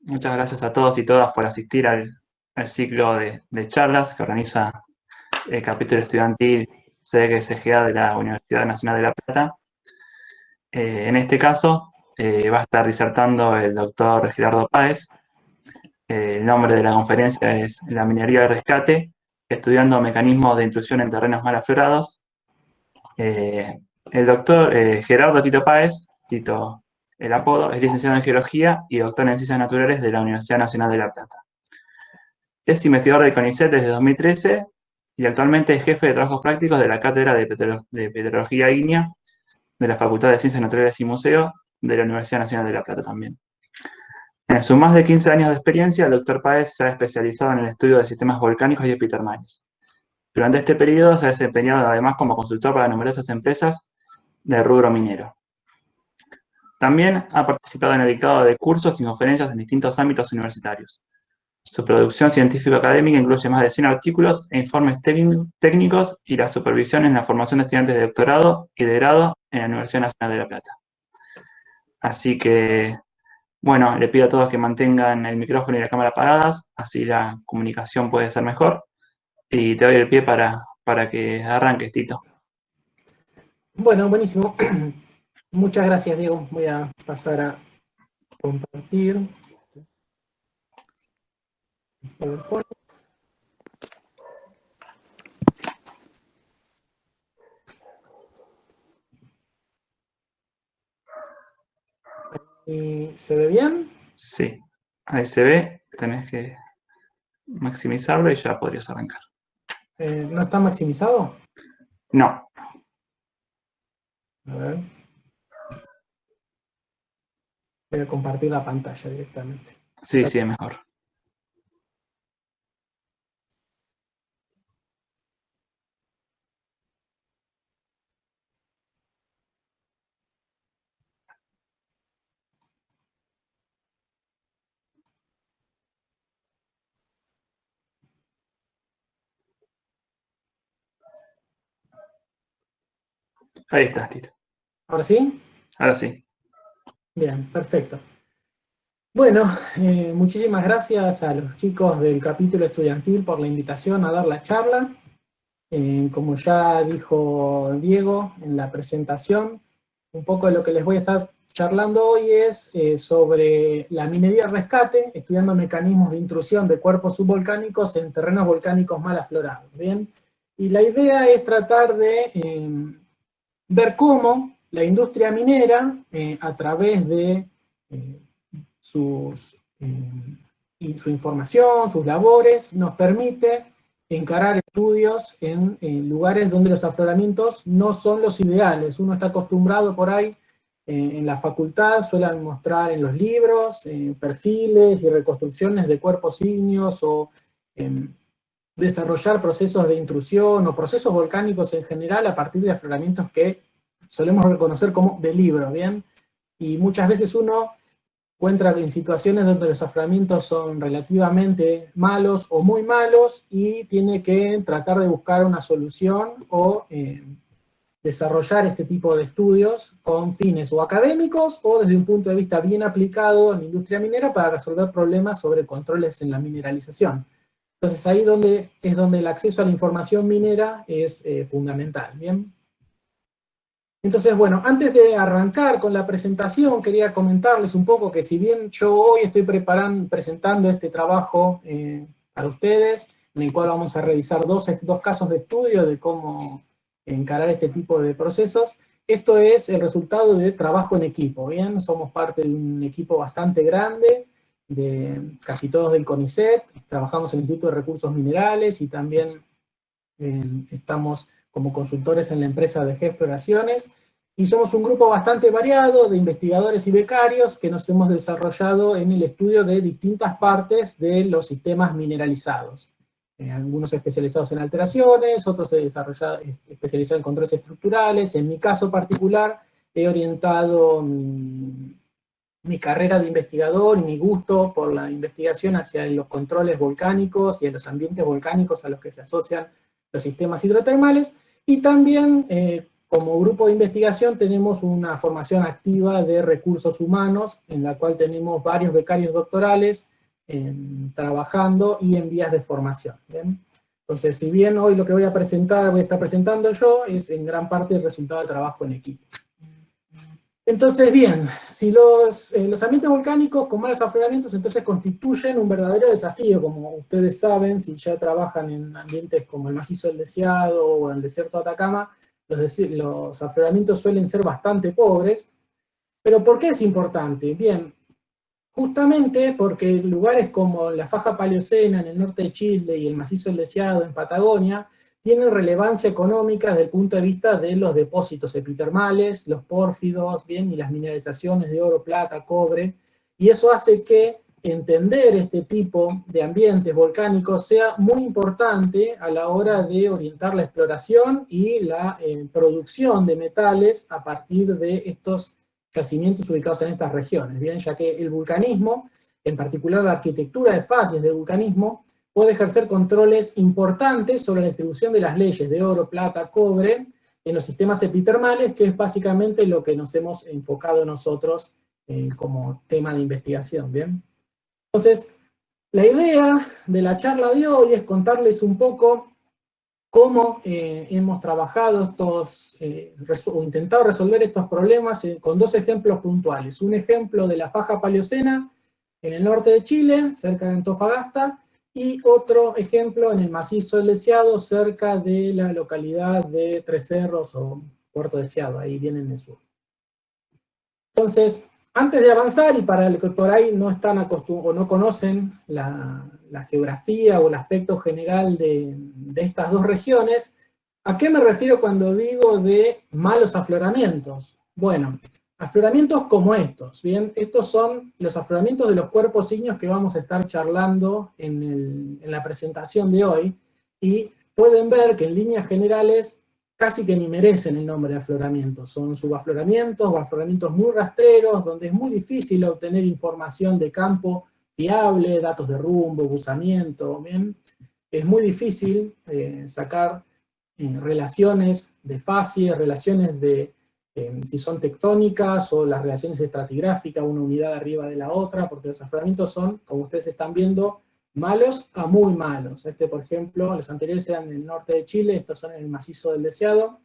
Muchas gracias a todos y todas por asistir al ciclo de charlas que organiza el capítulo estudiantil CDGSGA de la Universidad Nacional de La Plata. En este caso va a estar disertando el doctor Gerardo Páez. El nombre de la conferencia es La minería de rescate, estudiando mecanismos de intrusión en terrenos mal aflorados. El doctor Gerardo Tito Páez, Tito el apodo, es licenciado en Geología y doctor en Ciencias Naturales de la Universidad Nacional de La Plata. Es investigador del CONICET desde 2013 y actualmente es jefe de trabajos prácticos de la Cátedra de Petrología Ígnea de la Facultad de Ciencias Naturales y Museos de la Universidad Nacional de La Plata también. En sus más de 15 años de experiencia, el doctor Páez se ha especializado en el estudio de sistemas volcánicos y epitermales. Durante este periodo se ha desempeñado además como consultor para numerosas empresas del rubro minero. También ha participado en el dictado de cursos y conferencias en distintos ámbitos universitarios. Su producción científico-académica incluye más de 100 artículos e informes técnicos y la supervisión en la formación de estudiantes de doctorado y de grado en la Universidad Nacional de La Plata. Así que, bueno, le pido a todos que mantengan el micrófono y la cámara apagadas, así la comunicación puede ser mejor. Y te doy el pie para que arranques, Tito. Bueno, buenísimo. Muchas gracias, Diego. Voy a pasar a compartir PowerPoint. ¿Se ve bien? Sí, ahí se ve, tenés que maximizarlo y ya podrías arrancar. ¿No está maximizado? No. A ver. Voy a compartir la pantalla directamente. Sí, sí, es mejor. Ahí está, Tito. ¿Ahora sí? Ahora sí. Bien, perfecto. Bueno, muchísimas gracias a los chicos del capítulo estudiantil por la invitación a dar la charla. Como ya dijo Diego en la presentación, un poco de lo que les voy a estar charlando hoy es sobre la minería rescate, estudiando mecanismos de intrusión de cuerpos subvolcánicos en terrenos volcánicos mal aflorados, ¿bien? Y la idea es tratar de ver cómo la industria minera, a través de su información, sus labores, nos permite encarar estudios en lugares donde los afloramientos no son los ideales. Uno está acostumbrado por ahí, en la facultad suelen mostrar en los libros perfiles y reconstrucciones de cuerpos ígneos o desarrollar procesos de intrusión o procesos volcánicos en general a partir de afloramientos que solemos reconocer como de libro, ¿bien? Y muchas veces uno encuentra en situaciones donde los afloramientos son relativamente malos o muy malos y tiene que tratar de buscar una solución o desarrollar este tipo de estudios con fines o académicos o desde un punto de vista bien aplicado en la industria minera para resolver problemas sobre controles en la mineralización. Entonces ahí es donde el acceso a la información minera es fundamental, ¿bien? Entonces, bueno, antes de arrancar con la presentación, quería comentarles un poco que si bien yo hoy estoy presentando este trabajo para ustedes, en el cual vamos a revisar dos casos de estudio de cómo encarar este tipo de procesos, esto es el resultado de trabajo en equipo, ¿bien? Somos parte de un equipo bastante grande, de casi todos del CONICET, trabajamos en el Instituto de Recursos Minerales y también estamos como consultores en la empresa de G-Exploraciones, y somos un grupo bastante variado de investigadores y becarios que nos hemos desarrollado en el estudio de distintas partes de los sistemas mineralizados. Algunos especializados en alteraciones, otros especializados en controles estructurales. En mi caso particular, he orientado mi carrera de investigador y mi gusto por la investigación hacia los controles volcánicos y en los ambientes volcánicos a los que se asocian los sistemas hidrotermales, y también como grupo de investigación tenemos una formación activa de recursos humanos, en la cual tenemos varios becarios doctorales trabajando y en vías de formación. ¿Bien? Entonces, si bien hoy lo que voy a estar presentando yo, es en gran parte el resultado de trabajo en equipo. Entonces, bien, si los ambientes volcánicos con malos afloramientos entonces constituyen un verdadero desafío, como ustedes saben, si ya trabajan en ambientes como el macizo del Deseado o el desierto de Atacama, los afloramientos suelen ser bastante pobres. ¿Pero por qué es importante? Bien, justamente porque lugares como la faja paleocena en el norte de Chile y el macizo del Deseado en Patagonia tienen relevancia económica desde el punto de vista de los depósitos epitermales, los pórfidos, bien, y las mineralizaciones de oro, plata, cobre, y eso hace que entender este tipo de ambientes volcánicos sea muy importante a la hora de orientar la exploración y la producción de metales a partir de estos yacimientos ubicados en estas regiones, bien, ya que el vulcanismo, en particular la arquitectura de fases del vulcanismo, puede ejercer controles importantes sobre la distribución de las leyes de oro, plata, cobre en los sistemas epitermales, que es básicamente lo que nos hemos enfocado nosotros como tema de investigación, ¿bien? Entonces, la idea de la charla de hoy es contarles un poco cómo hemos trabajado o intentado resolver estos problemas con dos ejemplos puntuales. Un ejemplo de la faja paleocena en el norte de Chile, cerca de Antofagasta, y otro ejemplo en el macizo del Deseado, cerca de la localidad de Tres Cerros o Puerto Deseado, ahí viene en el sur. Entonces, antes de avanzar, y para los que por ahí no están acostumbrados o no conocen la geografía o el aspecto general de estas dos regiones, ¿a qué me refiero cuando digo de malos afloramientos? Bueno, afloramientos como estos, ¿bien? Estos son los afloramientos de los cuerpos ígneos que vamos a estar charlando en la presentación de hoy, y pueden ver que en líneas generales casi que ni merecen el nombre de afloramientos, son subafloramientos o afloramientos muy rastreros, donde es muy difícil obtener información de campo fiable, datos de rumbo, buzamiento, ¿bien? Es muy difícil sacar relaciones de facies, relaciones de si son tectónicas o las relaciones estratigráficas, una unidad arriba de la otra, porque los afloramientos son, como ustedes están viendo, malos a muy malos. Por ejemplo, los anteriores eran en el norte de Chile, estos son en el macizo del Deseado.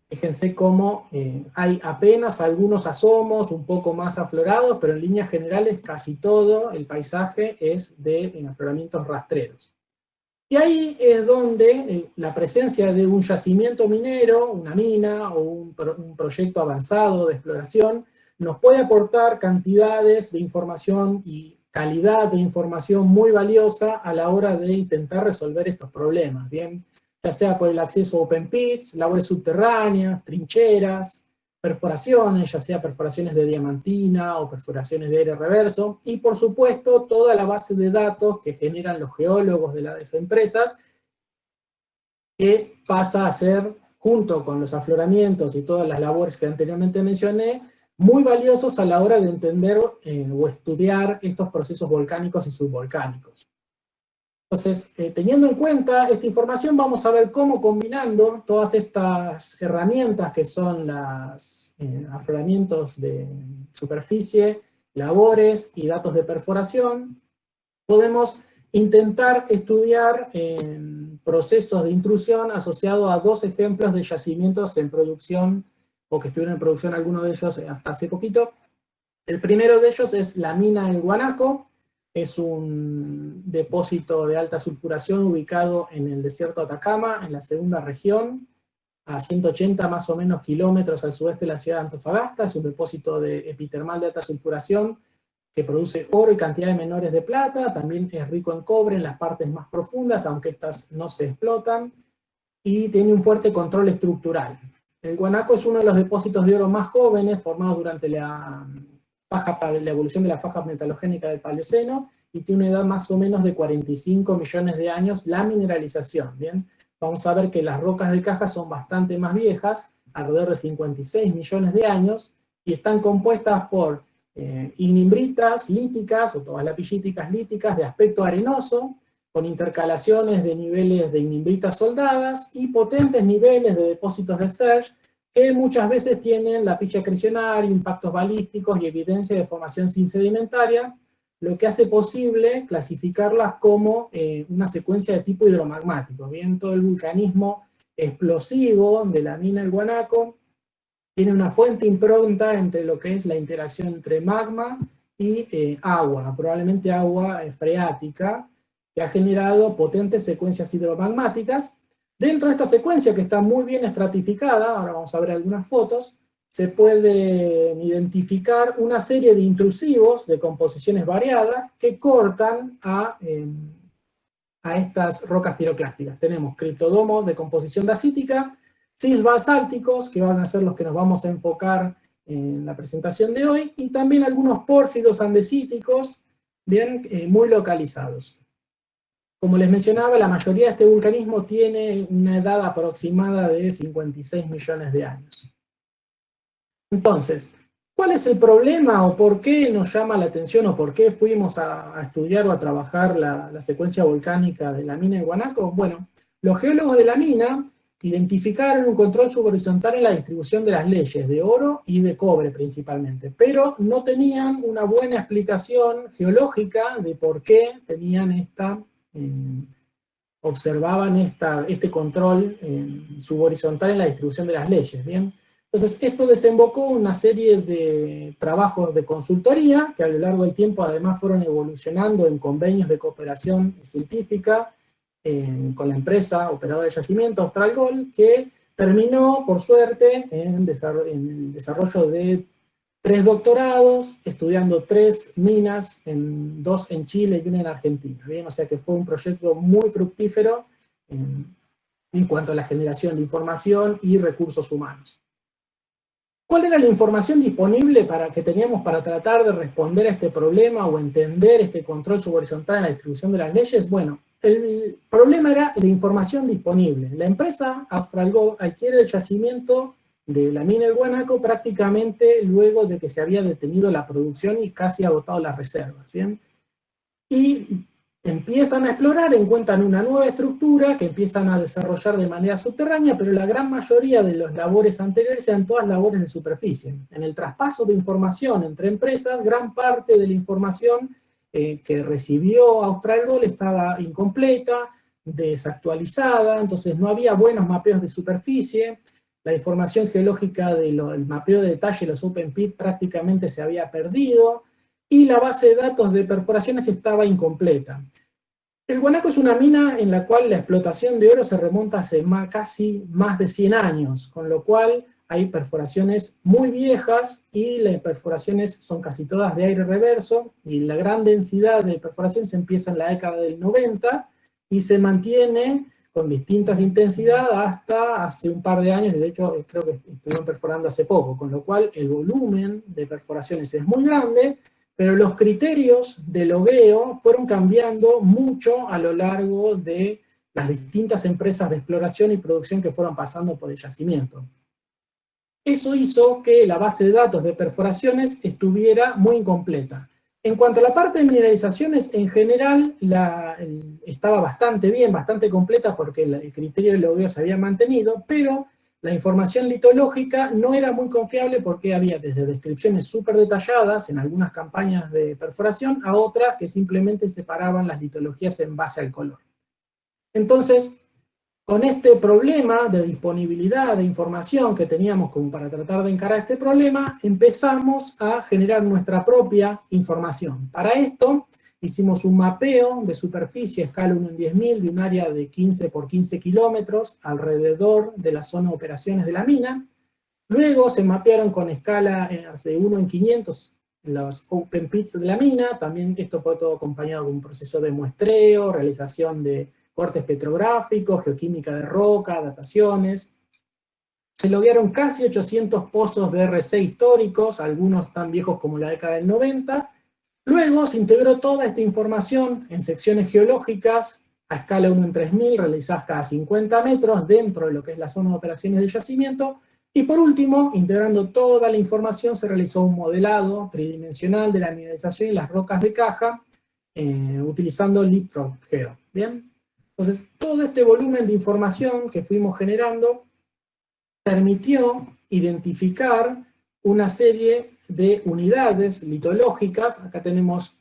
Fíjense cómo hay apenas algunos asomos un poco más aflorados, pero en líneas generales casi todo el paisaje es de afloramientos rastreros. Y ahí es donde la presencia de un yacimiento minero, una mina o un proyecto avanzado de exploración, nos puede aportar cantidades de información y calidad de información muy valiosa a la hora de intentar resolver estos problemas, ¿bien? Ya sea por el acceso a open pits, labores subterráneas, trincheras, perforaciones, ya sea perforaciones de diamantina o perforaciones de aire reverso, y por supuesto toda la base de datos que generan los geólogos de las empresas, que pasa a ser, junto con los afloramientos y todas las labores que anteriormente mencioné, muy valiosos a la hora de entender o estudiar estos procesos volcánicos y subvolcánicos. Entonces, teniendo en cuenta esta información, vamos a ver cómo combinando todas estas herramientas que son los afloramientos de superficie, labores y datos de perforación, podemos intentar estudiar procesos de intrusión asociados a dos ejemplos de yacimientos en producción, o que estuvieron en producción algunos de ellos hasta hace poquito. El primero de ellos es la mina El Guanaco. Es un depósito de alta sulfuración ubicado en el desierto de Atacama, en la segunda región, a 180 más o menos kilómetros al sudeste de la ciudad de Antofagasta. Es un depósito epitermal de alta sulfuración que produce oro y cantidades menores de plata. También es rico en cobre en las partes más profundas, aunque estas no se explotan, y tiene un fuerte control estructural. El Guanaco es uno de los depósitos de oro más jóvenes formados durante la evolución de la faja metalogénica del Paleoceno, y tiene una edad más o menos de 45 millones de años la mineralización, ¿bien? Vamos a ver que las rocas de caja son bastante más viejas, alrededor de 56 millones de años, y están compuestas por ignimbritas líticas, o todas lapillíticas líticas de aspecto arenoso, con intercalaciones de niveles de ignimbritas soldadas y potentes niveles de depósitos de Serge, que muchas veces tienen la pilla acrecionaria, impactos balísticos y evidencia de formación sin sedimentaria, lo que hace posible clasificarlas como una secuencia de tipo hidromagmático. Bien, todo el vulcanismo explosivo de la mina El Guanaco tiene una fuente impronta entre lo que es la interacción entre magma y agua, probablemente agua freática, que ha generado potentes secuencias hidromagmáticas. Dentro de esta secuencia, que está muy bien estratificada, ahora vamos a ver algunas fotos, se puede identificar una serie de intrusivos de composiciones variadas que cortan a estas rocas piroclásticas. Tenemos criptodomos de composición dacítica, sills basálticos, que van a ser los que nos vamos a enfocar en la presentación de hoy, y también algunos pórfidos andesíticos, bien, muy localizados. Como les mencionaba, la mayoría de este vulcanismo tiene una edad aproximada de 56 millones de años. Entonces, ¿cuál es el problema o por qué nos llama la atención o por qué fuimos a estudiar o a trabajar la secuencia volcánica de la mina de Guanaco? Bueno, los geólogos de la mina identificaron un control subhorizontal en la distribución de las leyes de oro y de cobre principalmente, pero no tenían una buena explicación geológica de por qué tenían observaban este control subhorizontal en la distribución de las leyes, ¿bien? Entonces, esto desembocó una serie de trabajos de consultoría, que a lo largo del tiempo además fueron evolucionando en convenios de cooperación científica con la empresa operadora de yacimiento Australgold, que terminó, por suerte, en el desarrollo de 3 doctorados, estudiando 3 minas, 2 en Chile y 1 en Argentina, ¿bien? O sea que fue un proyecto muy fructífero en cuanto a la generación de información y recursos humanos. ¿Cuál era la información disponible que teníamos para tratar de responder a este problema o entender este control subhorizontal en la distribución de las leyes? Bueno, el problema era la información disponible. La empresa Australgold adquiere el yacimiento de la mina El Guanaco prácticamente luego de que se había detenido la producción y casi agotado las reservas, ¿bien? Y empiezan a explorar, encuentran una nueva estructura que empiezan a desarrollar de manera subterránea, pero la gran mayoría de las labores anteriores eran todas labores de superficie. En el traspaso de información entre empresas, gran parte de la información que recibió Australgold estaba incompleta, desactualizada, entonces no había buenos mapeos de superficie, la información geológica del mapeo de detalle de los open pit prácticamente se había perdido, y la base de datos de perforaciones estaba incompleta. El Guanaco es una mina en la cual la explotación de oro se remonta hace casi más de 100 años, con lo cual hay perforaciones muy viejas y las perforaciones son casi todas de aire reverso, y la gran densidad de perforaciones empieza en la década del 90 y se mantiene con distintas intensidades hasta hace un par de años, y de hecho creo que estuvieron perforando hace poco, con lo cual el volumen de perforaciones es muy grande, pero los criterios de logueo fueron cambiando mucho a lo largo de las distintas empresas de exploración y producción que fueron pasando por el yacimiento. Eso hizo que la base de datos de perforaciones estuviera muy incompleta. En cuanto a la parte de mineralizaciones, en general estaba bastante bien, bastante completa, porque el criterio de logueo se había mantenido, pero la información litológica no era muy confiable porque había desde descripciones súper detalladas en algunas campañas de perforación a otras que simplemente separaban las litologías en base al color. Entonces, con este problema de disponibilidad de información que teníamos como para tratar de encarar este problema, empezamos a generar nuestra propia información. Para esto, hicimos un mapeo de superficie a escala 1 en 10.000 de un área de 15 por 15 kilómetros alrededor de la zona de operaciones de la mina. Luego se mapearon con escala de 1 en 500 los open pits de la mina. También esto fue todo acompañado de un proceso de muestreo, realización de cortes petrográficos, geoquímica de roca, dataciones. Se loguearon casi 800 pozos de RC históricos, algunos tan viejos como la década del 90. Luego se integró toda esta información en secciones geológicas a escala 1 en 3000, realizadas cada 50 metros dentro de lo que es la zona de operaciones de yacimiento. Y por último, integrando toda la información, se realizó un modelado tridimensional de la mineralización y las rocas de caja utilizando LeapFrog Geo. ¿bien? Entonces, todo este volumen de información que fuimos generando permitió identificar una serie de unidades litológicas. Acá tenemos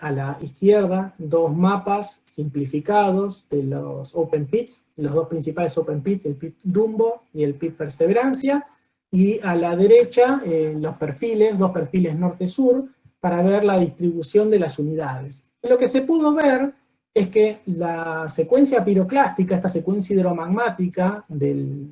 a la izquierda dos mapas simplificados de los open pits, los dos principales open pits, el pit Dumbo y el pit Perseverancia, y a la derecha los perfiles, dos perfiles norte-sur, para ver la distribución de las unidades. Y lo que se pudo ver es que la secuencia piroclástica, esta secuencia hidromagmática de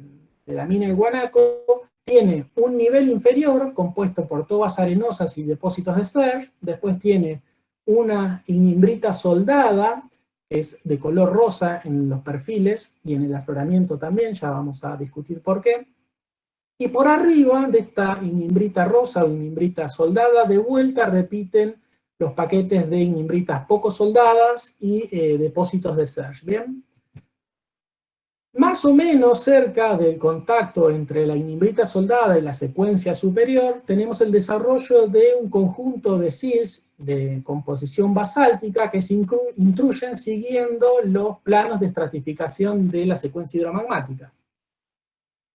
la mina del Guanaco, tiene un nivel inferior compuesto por tobas arenosas y depósitos de serj, después tiene una ignimbrita soldada, que es de color rosa en los perfiles y en el afloramiento también, ya vamos a discutir por qué. Y por arriba de esta ignimbrita rosa o ignimbrita soldada, de vuelta repiten los paquetes de ignimbritas poco soldadas y depósitos de serj, ¿bien? Más o menos cerca del contacto entre la ignimbrita soldada y la secuencia superior, tenemos el desarrollo de un conjunto de sills de composición basáltica que se intruyen siguiendo los planos de estratificación de la secuencia hidromagmática.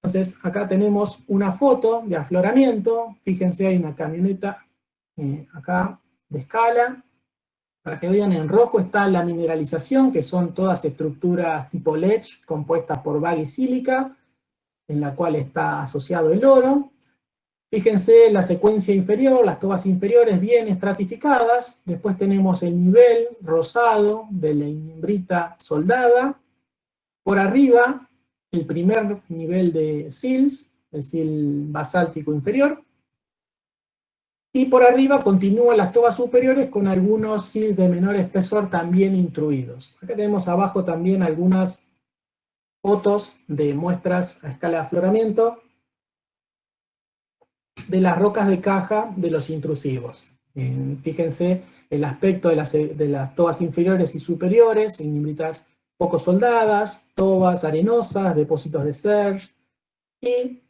Entonces, acá tenemos una foto de afloramiento. Fíjense, hay una camioneta acá de escala. Para que vean, en rojo está la mineralización, que son todas estructuras tipo ledge compuestas por bag y sílica, en la cual está asociado el oro. Fíjense la secuencia inferior, las tobas inferiores bien estratificadas. Después tenemos el nivel rosado de la ignimbrita soldada. Por arriba, el primer nivel de sills, el sill basáltico inferior. Y por arriba continúan las tobas superiores con algunos sills de menor espesor también intruidos. Acá tenemos abajo también algunas fotos de muestras a escala de afloramiento de las rocas de caja de los intrusivos. Fíjense el aspecto de las tobas inferiores y superiores, ignimbritas poco soldadas, tobas arenosas, depósitos de serj, y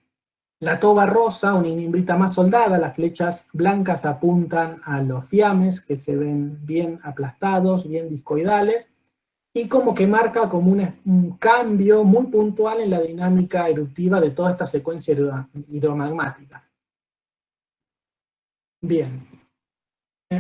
la toba rosa, una ignimbrita más soldada, las flechas blancas apuntan a los fiames, que se ven bien aplastados, bien discoidales, y como que marca como un cambio muy puntual en la dinámica eruptiva de toda esta secuencia hidromagmática. Bien.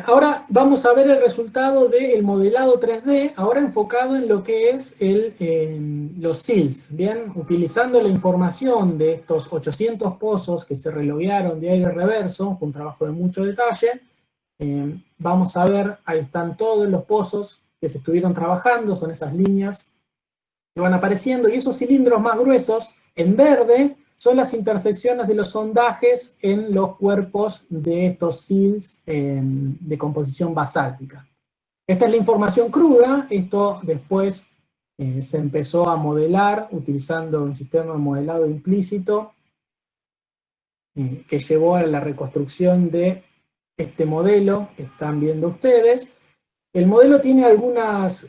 Ahora vamos a ver el resultado del modelado 3D, ahora enfocado en lo que es los sills, ¿bien? Utilizando la información de estos 800 pozos que se reloguearon de aire reverso, un trabajo de mucho detalle, vamos a ver, ahí están todos los pozos que se estuvieron trabajando, son esas líneas que van apareciendo, y esos cilindros más gruesos, en verde, son las intersecciones de los sondajes en los cuerpos de estos sills de composición basáltica. Esta es la información cruda, esto después se empezó a modelar utilizando un sistema de modelado implícito que llevó a la reconstrucción de este modelo que están viendo ustedes. El modelo tiene algunas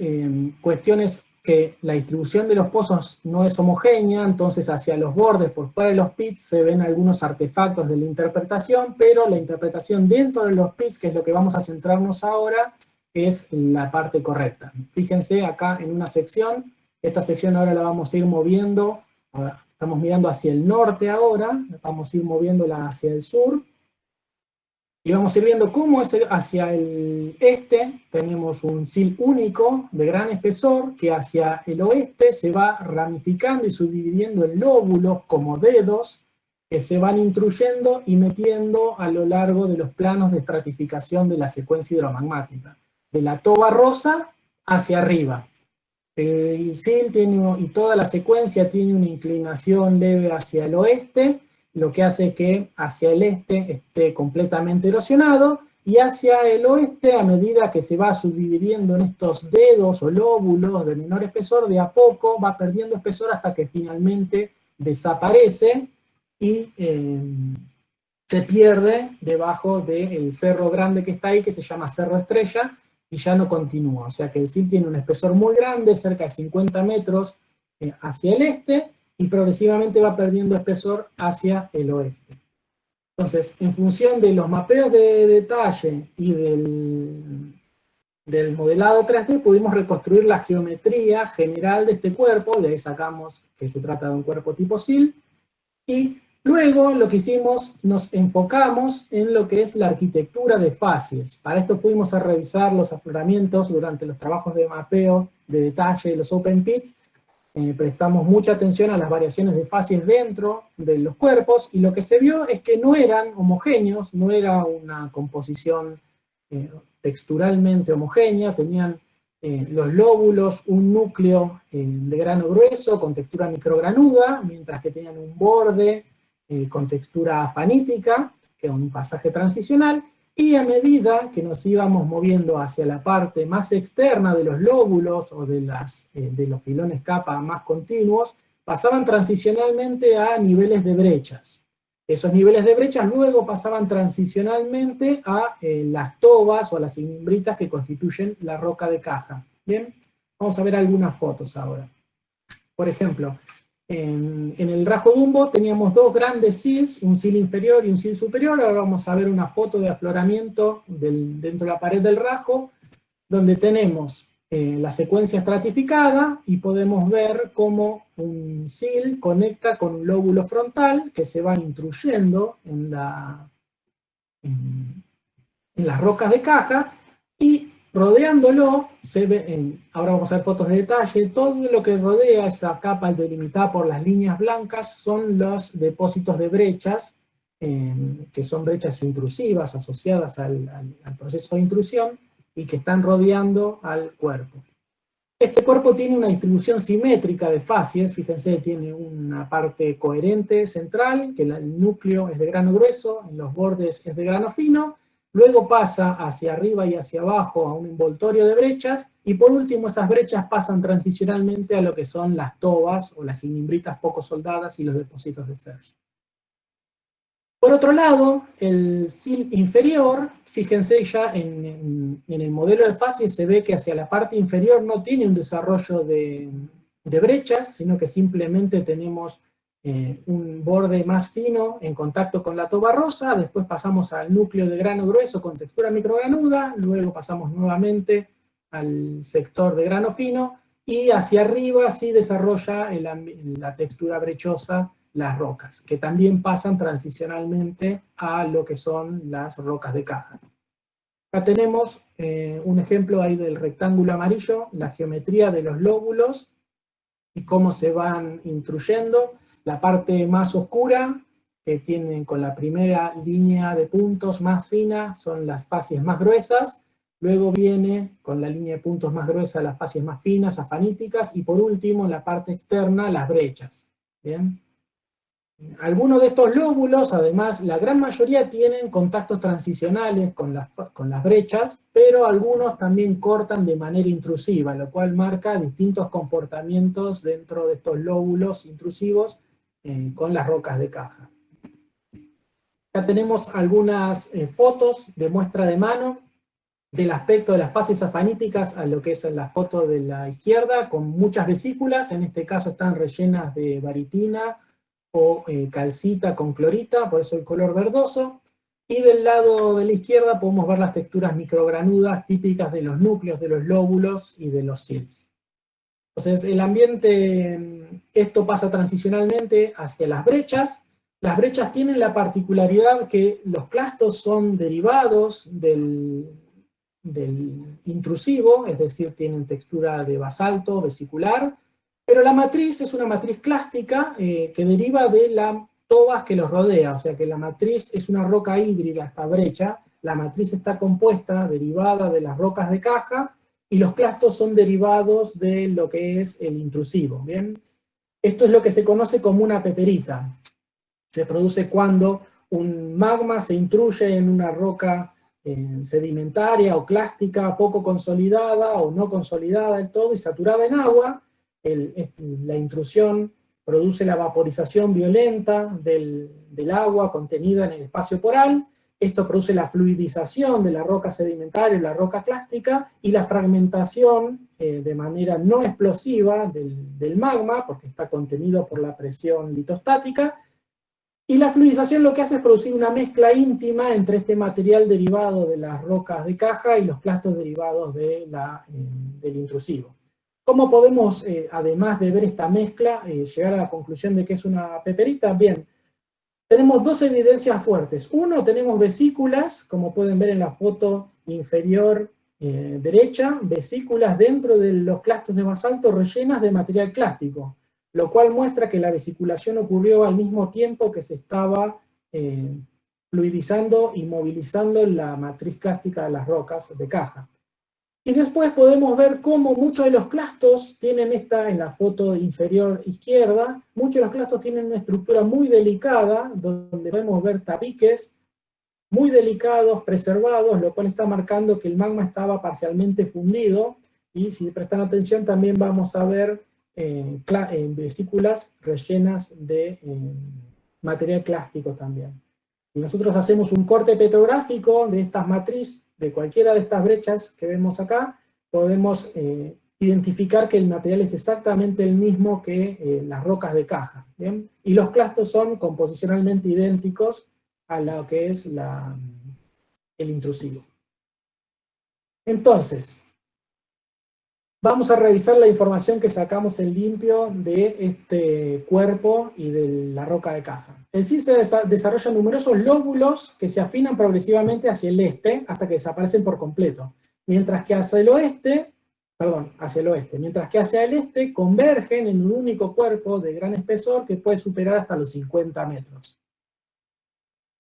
cuestiones que la distribución de los pozos no es homogénea, entonces hacia los bordes, por fuera de los pits, se ven algunos artefactos de la interpretación, pero la interpretación dentro de los pits, que es lo que vamos a centrarnos ahora, es la parte correcta. Fíjense acá en una sección, esta sección ahora la vamos a ir moviendo, estamos mirando hacia el norte ahora, vamos a ir moviéndola hacia el sur, y vamos a ir viendo cómo es hacia el este tenemos un sill único de gran espesor que hacia el oeste se va ramificando y subdividiendo en lóbulos como dedos que se van intruyendo y metiendo a lo largo de los planos de estratificación de la secuencia hidromagmática. De la toba rosa hacia arriba. El sill y toda la secuencia tiene una inclinación leve hacia el oeste, lo que hace que hacia el este esté completamente erosionado, y hacia el oeste, a medida que se va subdividiendo en estos dedos o lóbulos de menor espesor, de a poco va perdiendo espesor hasta que finalmente desaparece y se pierde debajo del cerro grande que está ahí, que se llama Cerro Estrella, y ya no continúa. O sea que el sill tiene un espesor muy grande, cerca de 50 metros hacia el este, y progresivamente va perdiendo espesor hacia el oeste. Entonces, en función de los mapeos de detalle y del modelado 3D pudimos reconstruir la geometría general de este cuerpo, de ahí sacamos que se trata de un cuerpo tipo SIL, y luego lo que hicimos, nos enfocamos en lo que es la arquitectura de facies. Para esto fuimos a revisar los afloramientos durante los trabajos de mapeo de detalle de los open pits, prestamos mucha atención a las variaciones de facies dentro de los cuerpos, y lo que se vio es que no eran homogéneos, no era una composición texturalmente homogénea, tenían los lóbulos un núcleo de grano grueso con textura microgranuda, mientras que tenían un borde con textura fanítica, que es un pasaje transicional, y a medida que nos íbamos moviendo hacia la parte más externa de los lóbulos o de los filones capa más continuos, pasaban transicionalmente a niveles de brechas. Esos niveles de brechas luego pasaban transicionalmente a las tobas o a las imbritas que constituyen la roca de caja. Bien, vamos a ver algunas fotos ahora. Por ejemplo, en el Rajo Dumbo teníamos dos grandes sills, un sill inferior y un sill superior. Ahora vamos a ver una foto de afloramiento dentro de la pared del Rajo, donde tenemos la secuencia estratificada y podemos ver cómo un sill conecta con un lóbulo frontal que se va intruyendo en las rocas de caja, y rodeándolo, se ve, ahora vamos a ver fotos de detalle, todo lo que rodea esa capa delimitada por las líneas blancas son los depósitos de brechas, que son brechas intrusivas asociadas al proceso de intrusión, y que están rodeando al cuerpo. Este cuerpo tiene una distribución simétrica de facies, fíjense, tiene una parte coherente central, que el núcleo es de grano grueso, en los bordes es de grano fino, luego pasa hacia arriba y hacia abajo a un envoltorio de brechas, y por último esas brechas pasan transicionalmente a lo que son las tobas o las inimbritas poco soldadas y los depósitos de Serge. Por otro lado, el sill inferior, fíjense ya en el modelo de facies se ve que hacia la parte inferior no tiene un desarrollo de brechas, sino que simplemente tenemos un borde más fino en contacto con la toba rosa, después pasamos al núcleo de grano grueso con textura microgranuda, luego pasamos nuevamente al sector de grano fino, y hacia arriba sí desarrolla la textura brechosa las rocas, que también pasan transicionalmente a lo que son las rocas de caja. Acá tenemos un ejemplo ahí del rectángulo amarillo, la geometría de los lóbulos y cómo se van intruyendo. La parte más oscura, que tienen con la primera línea de puntos más fina, son las facies más gruesas. Luego viene con la línea de puntos más gruesa las facies más finas, afaníticas, y por último en la parte externa las brechas. ¿Bien? Algunos de estos lóbulos, además, la gran mayoría tienen contactos transicionales con las brechas, pero algunos también cortan de manera intrusiva, lo cual marca distintos comportamientos dentro de estos lóbulos intrusivos con las rocas de caja. Acá tenemos algunas fotos de muestra de mano del aspecto de las facies afaníticas a lo que es la foto de la izquierda, con muchas vesículas, en este caso están rellenas de baritina, o calcita con clorita, por eso el color verdoso, y del lado de la izquierda podemos ver las texturas microgranudas típicas de los núcleos, de los lóbulos y de los sills. Entonces el ambiente, esto pasa transicionalmente hacia las brechas tienen la particularidad que los clastos son derivados del intrusivo, es decir, tienen textura de basalto vesicular, pero la matriz es una matriz clástica que deriva de las tobas que los rodea, o sea que la matriz es una roca híbrida, esta brecha, la matriz está compuesta, derivada de las rocas de caja, y los clastos son derivados de lo que es el intrusivo, ¿bien? Esto es lo que se conoce como una peperita. Se produce cuando un magma se intruye en una roca sedimentaria o clástica poco consolidada o no consolidada del todo y saturada en agua. La intrusión produce la vaporización violenta del agua contenida en el espacio poral. Esto produce la fluidización de la roca sedimentaria y la roca clástica, y la fragmentación de manera no explosiva del magma, porque está contenido por la presión litostática, Y la fluidización lo que hace es producir una mezcla íntima entre este material derivado de las rocas de caja y los clastos derivados del intrusivo. ¿Cómo podemos, además de ver esta mezcla, llegar a la conclusión de que es una peperita? Bien, tenemos dos evidencias fuertes. Uno, tenemos vesículas, como pueden ver en la foto inferior derecha, vesículas dentro de los clastos de basalto rellenas de material clástico, lo cual muestra que la vesiculación ocurrió al mismo tiempo que se estaba fluidizando y movilizando la matriz clástica de las rocas de caja. Y después podemos ver cómo muchos de los clastos tienen en la foto inferior izquierda, muchos de los clastos tienen una estructura muy delicada, donde podemos ver tabiques muy delicados, preservados, lo cual está marcando que el magma estaba parcialmente fundido, y si prestan atención también vamos a ver vesículas rellenas de material clástico también. Si nosotros hacemos un corte petrográfico de estas matrices, de cualquiera de estas brechas que vemos acá, podemos identificar que el material es exactamente el mismo que las rocas de caja, ¿bien? Y los clastos son composicionalmente idénticos a lo que es el intrusivo. Entonces, vamos a revisar la información que sacamos en limpio de este cuerpo y de la roca de caja. En sí se desarrollan numerosos lóbulos que se afinan progresivamente hacia el este hasta que desaparecen por completo, mientras que hacia el oeste, mientras que hacia el este convergen en un único cuerpo de gran espesor que puede superar hasta los 50 metros.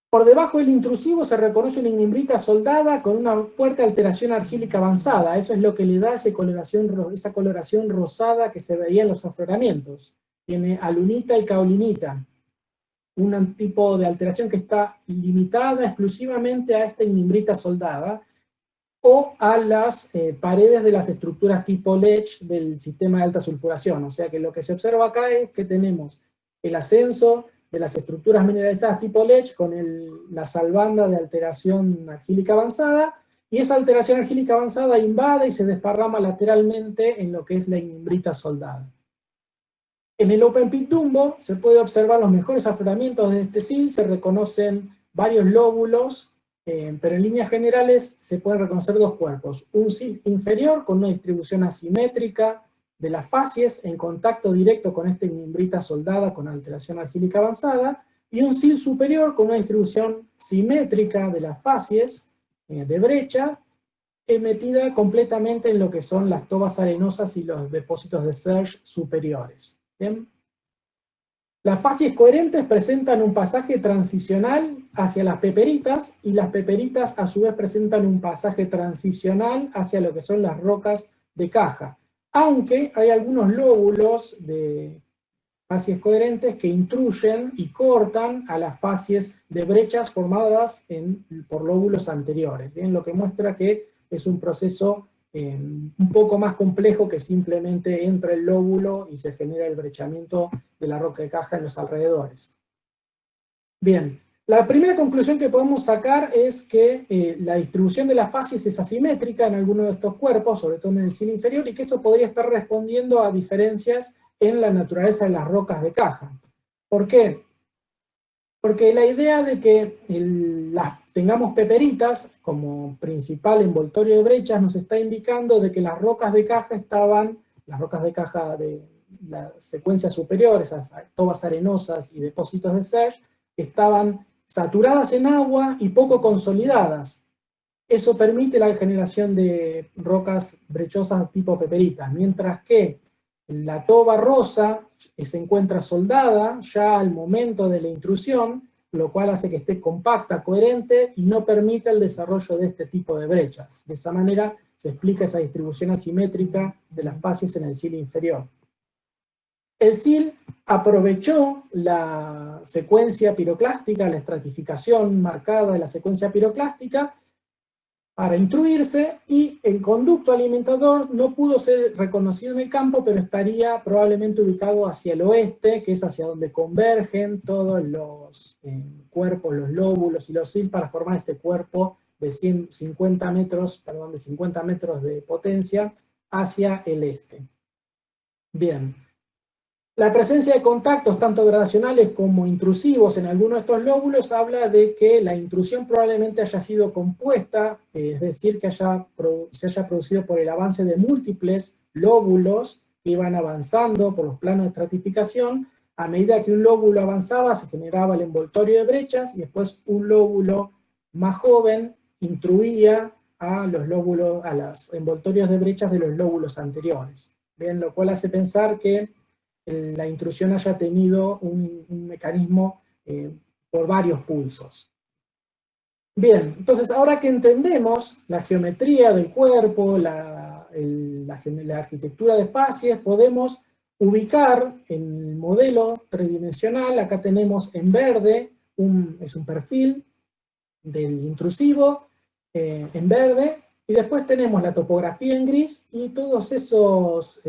Por debajo del intrusivo se reconoce una ignimbrita soldada con una fuerte alteración argílica avanzada. Eso es lo que le da esa coloración rosada que se veía en los afloramientos. Tiene alunita y caolinita. Un tipo de alteración que está limitada exclusivamente a esta ignimbrita soldada o a las paredes de las estructuras tipo lech del sistema de alta sulfuración. O sea que lo que se observa acá es que tenemos el ascenso de las estructuras mineralizadas tipo lech con la salbanda de alteración argílica avanzada, y esa alteración argílica avanzada invade y se desparrama lateralmente en lo que es la ignimbrita soldada. En el Open Pit Dumbo se puede observar los mejores afloramientos de este sil, se reconocen varios lóbulos, pero en líneas generales se pueden reconocer dos cuerpos. Un sil inferior con una distribución asimétrica de las facies en contacto directo con esta ignimbrita soldada con alteración argílica avanzada, y un sil superior con una distribución simétrica de las facies de brecha, metida completamente en lo que son las tobas arenosas y los depósitos de Serge superiores. ¿Bien? Las facies coherentes presentan un pasaje transicional hacia las peperitas, y las peperitas a su vez presentan un pasaje transicional hacia lo que son las rocas de caja, aunque hay algunos lóbulos de facies coherentes que intruyen y cortan a las facies de brechas formadas por lóbulos anteriores, ¿bien? Lo que muestra que es un proceso un poco más complejo que simplemente entra el lóbulo y se genera el brechamiento de la roca de caja en los alrededores. Bien, la primera conclusión que podemos sacar es que la distribución de las facies es asimétrica en algunos de estos cuerpos, sobre todo en el sil inferior, y que eso podría estar respondiendo a diferencias en la naturaleza de las rocas de caja. ¿Por qué? Porque la idea de que tengamos peperitas como principal envoltorio de brechas nos está indicando de que las rocas de caja de la secuencia superior, esas tobas arenosas y depósitos de Serge, estaban saturadas en agua y poco consolidadas. Eso permite la generación de rocas brechosas tipo peperitas, mientras que la toba rosa se encuentra soldada ya al momento de la intrusión, lo cual hace que esté compacta, coherente, y no permite el desarrollo de este tipo de brechas. De esa manera se explica esa distribución asimétrica de las facies en el sil inferior. El sil aprovechó la secuencia piroclástica, la estratificación marcada de la secuencia piroclástica, para intruirse, y el conducto alimentador no pudo ser reconocido en el campo, pero estaría probablemente ubicado hacia el oeste, que es hacia donde convergen todos los cuerpos, los lóbulos y los sil para formar este cuerpo de 50 metros de potencia hacia el este. Bien. La presencia de contactos, tanto gradacionales como intrusivos en algunos de estos lóbulos, habla de que la intrusión probablemente haya sido compuesta, es decir, que se haya producido por el avance de múltiples lóbulos que iban avanzando por los planos de estratificación. A medida que un lóbulo avanzaba, se generaba el envoltorio de brechas, y después un lóbulo más joven intruía a los lóbulos, a los envoltorios de brechas de los lóbulos anteriores. Bien, lo cual hace pensar que la intrusión haya tenido un mecanismo por varios pulsos. Bien, entonces ahora que entendemos la geometría del cuerpo, la arquitectura de facies, podemos ubicar en el modelo tridimensional. Acá tenemos en verde, es un perfil del intrusivo en verde, y después tenemos la topografía en gris y todos esos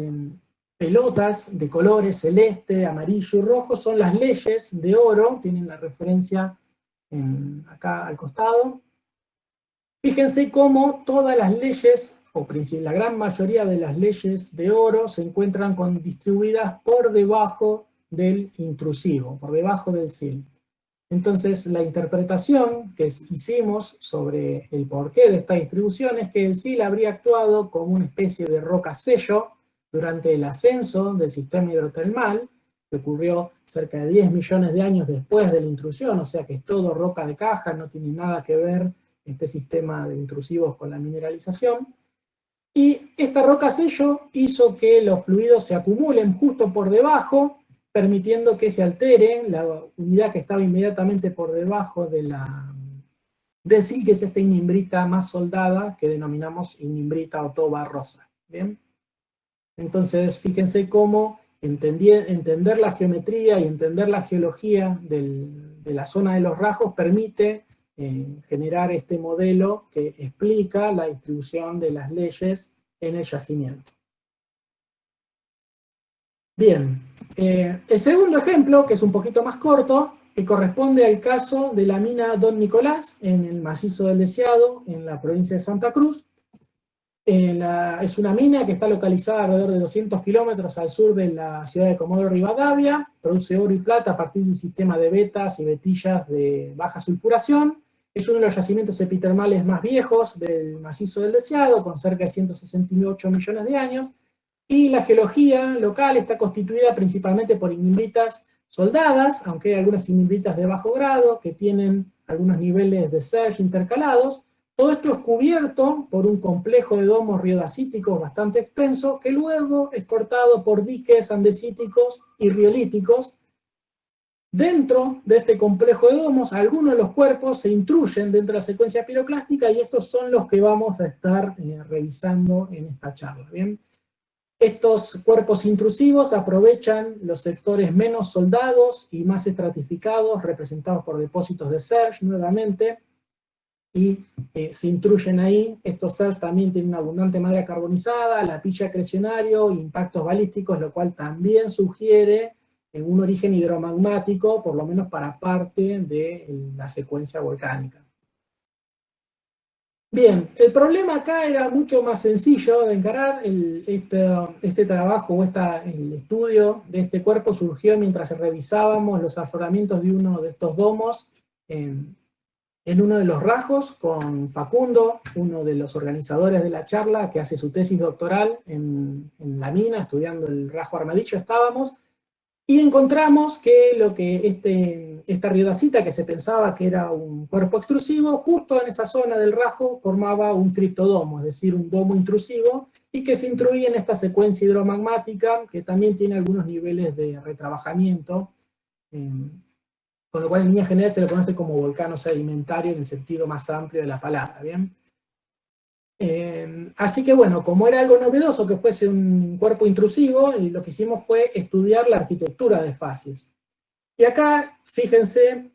pelotas de colores celeste, amarillo y rojo son las leyes de oro, tienen la referencia acá al costado. Fíjense cómo todas las leyes, o la gran mayoría de las leyes de oro, se encuentran distribuidas por debajo del intrusivo, por debajo del SIL. Entonces, la interpretación que hicimos sobre el porqué de esta distribución es que el SIL habría actuado como una especie de roca sello durante el ascenso del sistema hidrotermal, que ocurrió cerca de 10 millones de años después de la intrusión, o sea que es todo roca de caja, no tiene nada que ver este sistema de intrusivos con la mineralización. Y esta roca sello hizo que los fluidos se acumulen justo por debajo, permitiendo que se altere la unidad que estaba inmediatamente por debajo del SIL, que es esta inimbrita más soldada que denominamos inimbrita o toba rosa. ¿Bien? Entonces, fíjense cómo entender la geometría y entender la geología de la zona de los rajos permite generar este modelo que explica la distribución de las leyes en el yacimiento. Bien, el segundo ejemplo, que es un poquito más corto, que corresponde al caso de la mina Don Nicolás, en el macizo del Deseado, en la provincia de Santa Cruz. Es una mina que está localizada alrededor de 200 kilómetros al sur de la ciudad de Comodoro Rivadavia, produce oro y plata a partir de un sistema de vetas y vetillas de baja sulfuración. Es uno de los yacimientos epitermales más viejos del macizo del Deseado, con cerca de 168 millones de años, y la geología local está constituida principalmente por inimbritas soldadas, aunque hay algunas inimbritas de bajo grado que tienen algunos niveles de surge intercalados. Todo esto es cubierto por un complejo de domos riodacíticos bastante extenso, que luego es cortado por diques andesíticos y riolíticos. Dentro de este complejo de domos, algunos de los cuerpos se intruyen dentro de la secuencia piroclástica, y estos son los que vamos a estar revisando en esta charla. ¿Bien? Estos cuerpos intrusivos aprovechan los sectores menos soldados y más estratificados, representados por depósitos de surge nuevamente, y se intruyen ahí. Estos surge también tienen una abundante madera carbonizada, la pilla acrecionario, impactos balísticos, lo cual también sugiere un origen hidromagmático, por lo menos para parte de la secuencia volcánica. Bien, el problema acá era mucho más sencillo de encarar. Este trabajo o el estudio de este cuerpo surgió mientras revisábamos los afloramientos de uno de estos domos en uno de los rajos con Facundo, uno de los organizadores de la charla, que hace su tesis doctoral en la mina, estudiando el rajo Armadillo estábamos, y encontramos que esta riodacita, que se pensaba que era un cuerpo extrusivo, justo en esa zona del rajo formaba un criptodomo, es decir, un domo intrusivo, y que se intruía en esta secuencia hidromagmática, que también tiene algunos niveles de retrabajamiento, con lo cual en línea general se lo conoce como volcán sedimentario en el sentido más amplio de la palabra. ¿Bien? Así que bueno, como era algo novedoso que fuese un cuerpo intrusivo, lo que hicimos fue estudiar la arquitectura de facies. Y acá, fíjense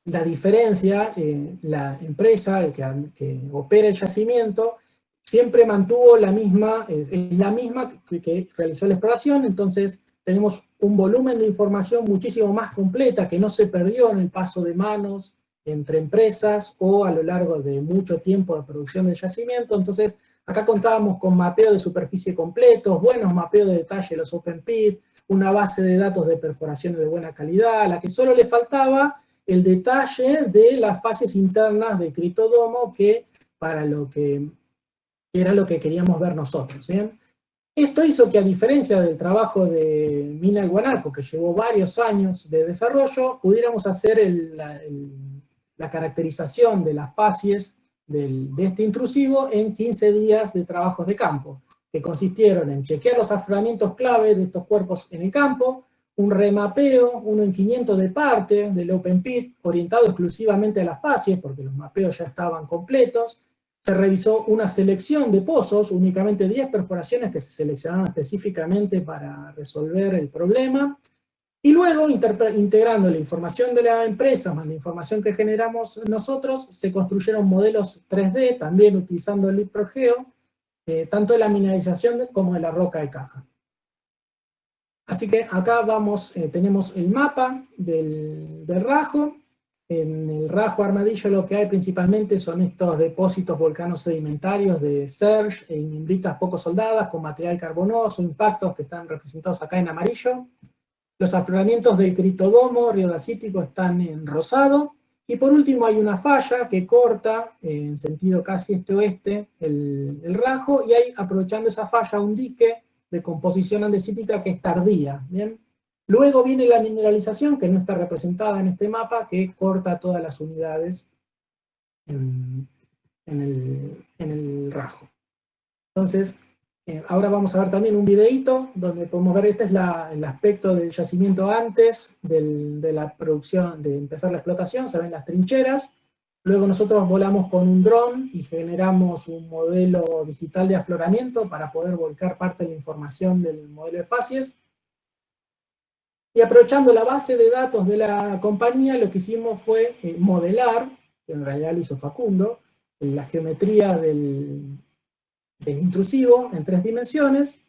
la diferencia. La empresa que opera el yacimiento siempre mantuvo la misma que realizó la exploración. Entonces tenemos un volumen de información muchísimo más completa, que no se perdió en el paso de manos entre empresas o a lo largo de mucho tiempo de producción del yacimiento. Entonces acá contábamos con mapeo de superficie completos, buenos mapeos de detalle de los open pit, una base de datos de perforaciones de buena calidad, a la que solo le faltaba el detalle de las fases internas del criptodomo, que era lo que queríamos ver nosotros, ¿bien? Esto hizo que, a diferencia del trabajo de Mina el Guanaco, que llevó varios años de desarrollo, pudiéramos hacer la caracterización de las fases de este intrusivo en 15 días de trabajos de campo, que consistieron en chequear los afloramientos clave de estos cuerpos en el campo, un remapeo, 1 en 500 de parte del Open Pit, orientado exclusivamente a las fases, porque los mapeos ya estaban completos. Se revisó una selección de pozos, únicamente 10 perforaciones que se seleccionaron específicamente para resolver el problema, y luego, integrando la información de la empresa más la información que generamos nosotros, se construyeron modelos 3D, también utilizando el LibProGeo, tanto de la mineralización como de la roca de caja. Así que acá tenemos el mapa del rajo. En el rajo Armadillo lo que hay principalmente son estos depósitos volcanos sedimentarios de Serge e imbritas poco soldadas con material carbonoso, impactos que están representados acá en amarillo. Los afloramientos del criptodomo riodacítico están en rosado. Y por último hay una falla que corta, en sentido casi este-oeste, el rajo, y hay, aprovechando esa falla, un dique de composición andesítica que es tardía, ¿bien? Luego viene la mineralización, que no está representada en este mapa, que corta todas las unidades en el rajo. Entonces, ahora vamos a ver también un videíto donde podemos ver, este es el aspecto del yacimiento antes de la producción, de empezar la explotación. Se ven las trincheras. Luego nosotros volamos con un dron y generamos un modelo digital de afloramiento para poder volcar parte de la información del modelo de fases. Y aprovechando la base de datos de la compañía, lo que hicimos fue modelar, que en realidad lo hizo Facundo, la geometría del intrusivo en 3 dimensiones.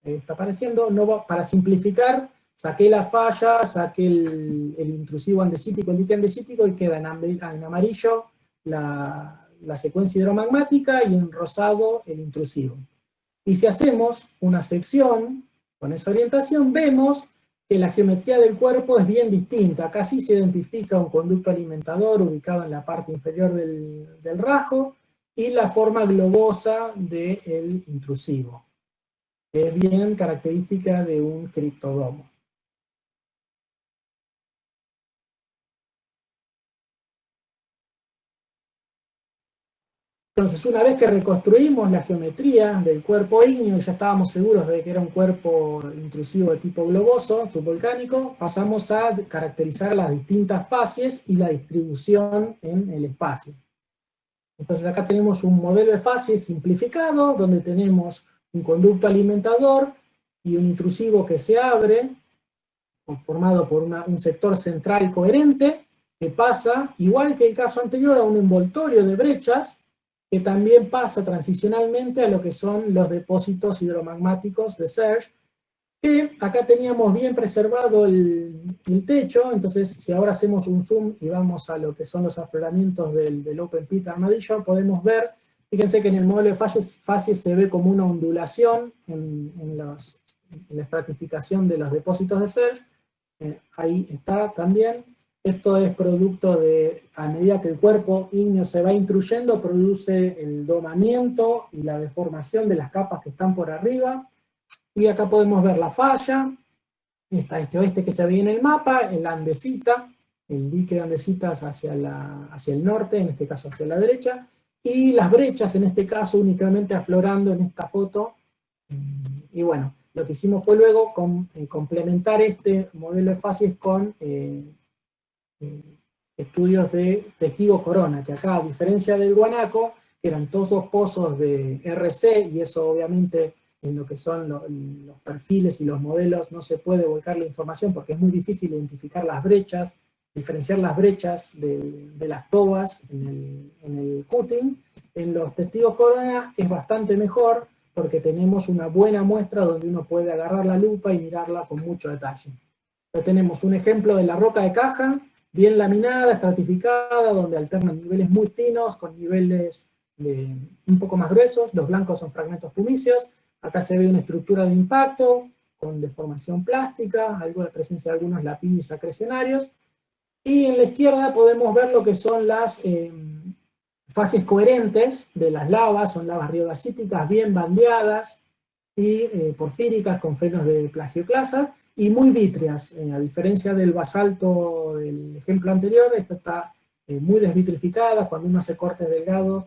Está apareciendo. Para simplificar, saqué la falla, saqué el intrusivo andesítico, el dique andesítico, y queda en amarillo la secuencia hidromagmática y en rosado el intrusivo. Y si hacemos una sección con esa orientación, vemos que la geometría del cuerpo es bien distinta. Acá sí se identifica un conducto alimentador ubicado en la parte inferior del rajo, y la forma globosa del intrusivo, que es bien característica de un criptodomo. Entonces, una vez que reconstruimos la geometría del cuerpo ígneo, ya estábamos seguros de que era un cuerpo intrusivo de tipo globoso, subvolcánico, pasamos a caracterizar las distintas fases y la distribución en el espacio. Entonces acá tenemos un modelo de fases simplificado, donde tenemos un conducto alimentador y un intrusivo que se abre, conformado por un sector central coherente, que pasa, igual que el caso anterior, a un envoltorio de brechas, que también pasa transicionalmente a lo que son los depósitos hidromagmáticos de Serge, que acá teníamos bien preservado el techo. Entonces si ahora hacemos un zoom y vamos a lo que son los afloramientos del Open Pit Armadillo, podemos ver, fíjense que en el modelo de fases se ve como una ondulación en la estratificación de los depósitos de Serge. Ahí está también. Esto es producto de, a medida que el cuerpo ígneo se va intruyendo, produce el domamiento y la deformación de las capas que están por arriba. Y acá podemos ver la falla, está este-oeste que se ve en el mapa, la andesita, el dique de andesitas hacia el norte, en este caso hacia la derecha, y las brechas, en este caso, únicamente aflorando en esta foto. Y bueno, lo que hicimos fue luego complementar este modelo de fases con estudios de testigo corona, que acá, a diferencia del guanaco, que eran todos los pozos de RC, y eso obviamente en lo que son los perfiles y los modelos no se puede volcar la información porque es muy difícil identificar las brechas, diferenciar las brechas de las tobas en el cutting. En los testigos corona es bastante mejor porque tenemos una buena muestra donde uno puede agarrar la lupa y mirarla con mucho detalle. Entonces tenemos un ejemplo de la roca de caja, bien laminada, estratificada, donde alternan niveles muy finos con niveles un poco más gruesos. Los blancos son fragmentos pumicios. Acá se ve una estructura de impacto con deformación plástica, la presencia de algunos lapillos acrecionarios, y en la izquierda podemos ver lo que son las fases coherentes de las lavas, son lavas riodacíticas bien bandeadas y porfíricas con frenos de plagioclasa, y muy vítreas, a diferencia del basalto del ejemplo anterior, esta está muy desvitrificada. Cuando uno hace cortes delgados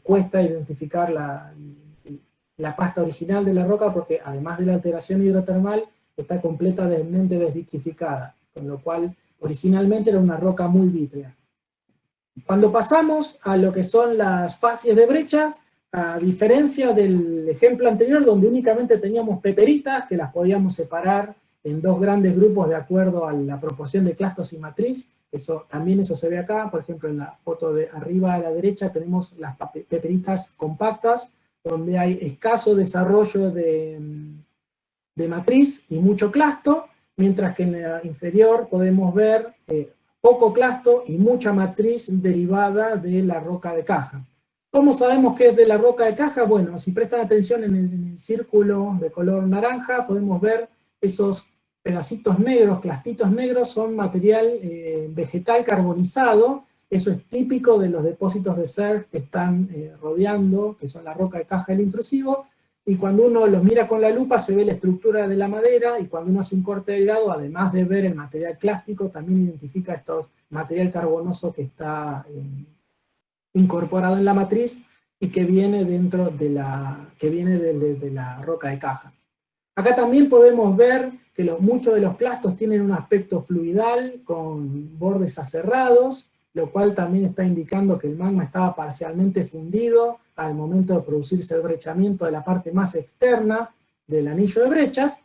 cuesta identificar la pasta original de la roca, porque además de la alteración hidrotermal, está completamente desvitrificada, con lo cual originalmente era una roca muy vítrea. Cuando pasamos a lo que son las facies de brechas, a diferencia del ejemplo anterior, donde únicamente teníamos peperitas, que las podíamos separar en dos grandes grupos de acuerdo a la proporción de clastos y matriz, también eso se ve acá. Por ejemplo, en la foto de arriba a la derecha tenemos las peperitas compactas, donde hay escaso desarrollo de matriz y mucho clasto, mientras que en la inferior podemos ver poco clasto y mucha matriz derivada de la roca de caja. ¿Cómo sabemos que es de la roca de caja? Bueno, si prestan atención en el círculo de color naranja, podemos ver esos pedacitos negros, clastitos negros, son material vegetal carbonizado. Eso es típico de los depósitos de surf que están rodeando, que son la roca de caja del intrusivo, y cuando uno los mira con la lupa se ve la estructura de la madera, y cuando uno hace un corte delgado, además de ver el material clástico, también identifica estos material carbonoso que está incorporado en la matriz y que viene dentro de la roca de caja. Acá también podemos ver que muchos de los clastos tienen un aspecto fluidal con bordes aserrados, lo cual también está indicando que el magma estaba parcialmente fundido al momento de producirse el brechamiento de la parte más externa del anillo de brechas.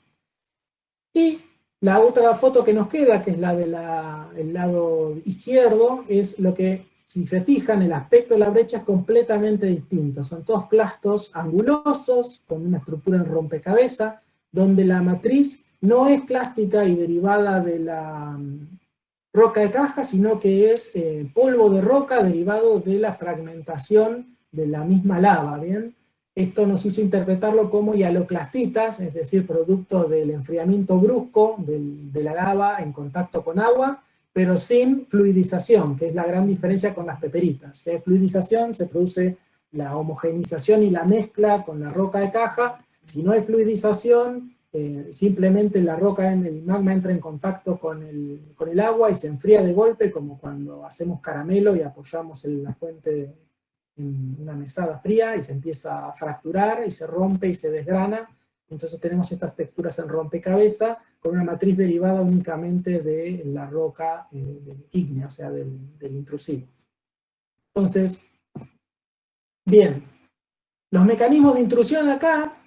Y la otra foto que nos queda, que es la del lado izquierdo, es lo que, si se fijan, el aspecto de la brecha es completamente distinto. Son todos clastos angulosos, con una estructura en rompecabezas, donde la matriz no es clástica y derivada de la roca de caja, sino que es polvo de roca derivado de la fragmentación de la misma lava, ¿bien? Esto nos hizo interpretarlo como hialoclastitas, es decir, producto del enfriamiento brusco de la lava en contacto con agua, pero sin fluidización, que es la gran diferencia con las peperitas. Si hay fluidización, se produce la homogenización y la mezcla con la roca de caja. Si no hay fluidización, simplemente la roca en el magma entra en contacto con el agua y se enfría de golpe, como cuando hacemos caramelo y apoyamos la fuente en una mesada fría y se empieza a fracturar y se rompe y se desgrana. Entonces tenemos estas texturas en rompecabezas con una matriz derivada únicamente de la roca ígnea, o sea, del intrusivo. Entonces, bien, los mecanismos de intrusión acá,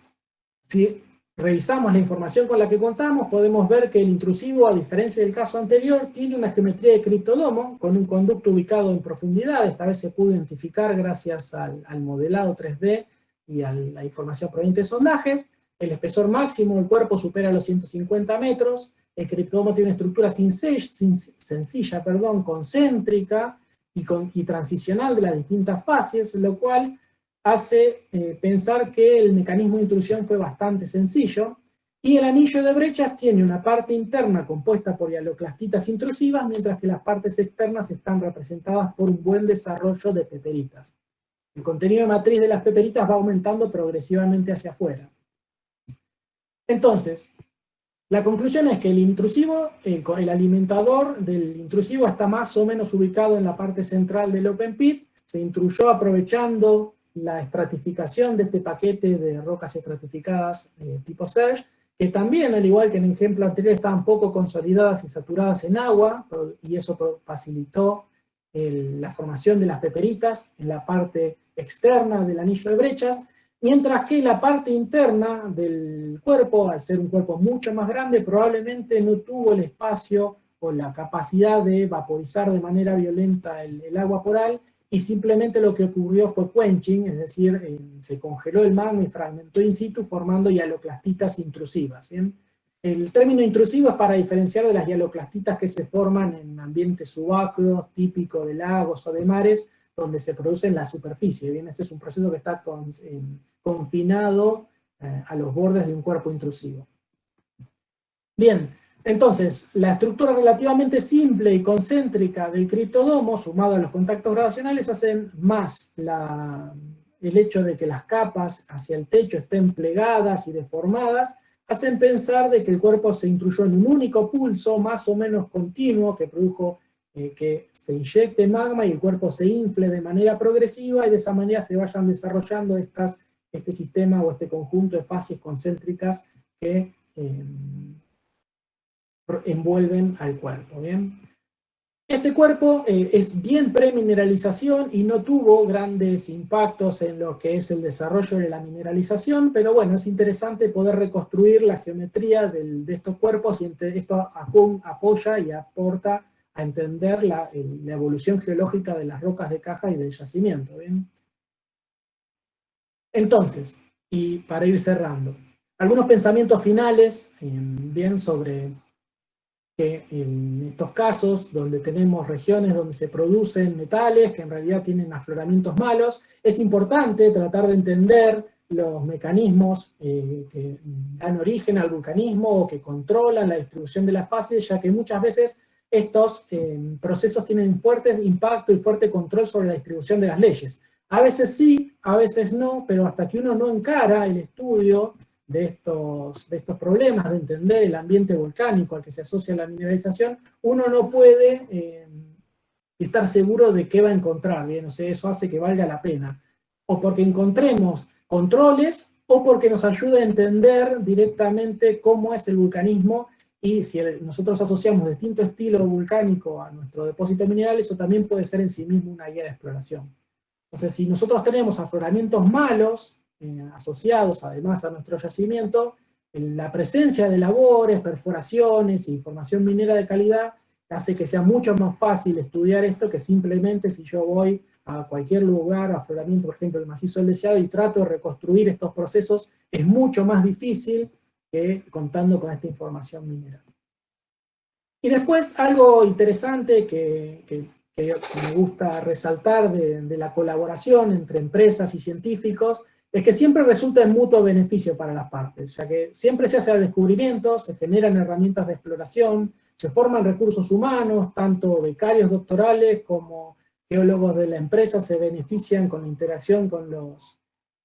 si revisamos la información con la que contamos, podemos ver que el intrusivo, a diferencia del caso anterior, tiene una geometría de criptodomo, con un conducto ubicado en profundidad. Esta vez se pudo identificar gracias al modelado 3D y a la información proveniente de sondajes. El espesor máximo del cuerpo supera los 150 metros, el criptodomo tiene una estructura sencilla, concéntrica y transicional de las distintas fases, lo cual hace pensar que el mecanismo de intrusión fue bastante sencillo, y el anillo de brechas tiene una parte interna compuesta por hialoclastitas intrusivas, mientras que las partes externas están representadas por un buen desarrollo de peperitas. El contenido de matriz de las peperitas va aumentando progresivamente hacia afuera. Entonces, la conclusión es que el intrusivo, el alimentador del intrusivo está más o menos ubicado en la parte central del open pit. Se intruyó aprovechando la estratificación de este paquete de rocas estratificadas tipo Serge, que también, al igual que en el ejemplo anterior, estaban poco consolidadas y saturadas en agua, y eso facilitó la formación de las peperitas en la parte externa del anillo de brechas, mientras que la parte interna del cuerpo, al ser un cuerpo mucho más grande, probablemente no tuvo el espacio o la capacidad de vaporizar de manera violenta el agua poral, y simplemente lo que ocurrió fue quenching, es decir, se congeló el magma y fragmentó in situ, formando hialoclastitas intrusivas, ¿bien? El término intrusivo es para diferenciar de las hialoclastitas que se forman en ambientes subacuos, típicos de lagos o de mares, donde se produce en la superficie, ¿bien? Este es un proceso que está confinado a los bordes de un cuerpo intrusivo. Bien, entonces, la estructura relativamente simple y concéntrica del criptodomo, sumado a los contactos gradacionales, hacen más el hecho de que las capas hacia el techo estén plegadas y deformadas, hacen pensar de que el cuerpo se instruyó en un único pulso, más o menos continuo, que produjo que se inyecte magma y el cuerpo se infle de manera progresiva, y de esa manera se vayan desarrollando este sistema o este conjunto de fases concéntricas que envuelven al cuerpo, ¿bien? Este cuerpo es bien premineralización y no tuvo grandes impactos en lo que es el desarrollo de la mineralización, pero bueno, es interesante poder reconstruir la geometría de estos cuerpos, y esto apoya y aporta a entender la evolución geológica de las rocas de caja y del yacimiento, ¿bien? Entonces, y para ir cerrando, algunos pensamientos finales, bien, sobre que en estos casos, donde tenemos regiones donde se producen metales que en realidad tienen afloramientos malos, es importante tratar de entender los mecanismos que dan origen al vulcanismo o que controlan la distribución de las fases, ya que muchas veces estos procesos tienen fuerte impacto y fuerte control sobre la distribución de las leyes. A veces sí, a veces no, pero hasta que uno no encara el estudio de estos problemas, de entender el ambiente volcánico al que se asocia la mineralización, uno no puede estar seguro de qué va a encontrar, ¿bien? O sea, eso hace que valga la pena. O porque encontremos controles, o porque nos ayude a entender directamente cómo es el vulcanismo, y si nosotros asociamos distinto estilo volcánico a nuestro depósito mineral, eso también puede ser en sí mismo una guía de exploración. Entonces, si nosotros tenemos afloramientos malos, asociados además a nuestro yacimiento, la presencia de labores, perforaciones y formación minera de calidad hace que sea mucho más fácil estudiar esto que simplemente si yo voy a cualquier lugar, afloramiento, por ejemplo, el macizo del Deseado, y trato de reconstruir estos procesos, es mucho más difícil que contando con esta información minera. Y después, algo interesante que me gusta resaltar de la colaboración entre empresas y científicos, es que siempre resulta en mutuo beneficio para las partes, ya que siempre se hacen descubrimientos, se generan herramientas de exploración, se forman recursos humanos, tanto becarios doctorales como geólogos de la empresa se benefician con la interacción con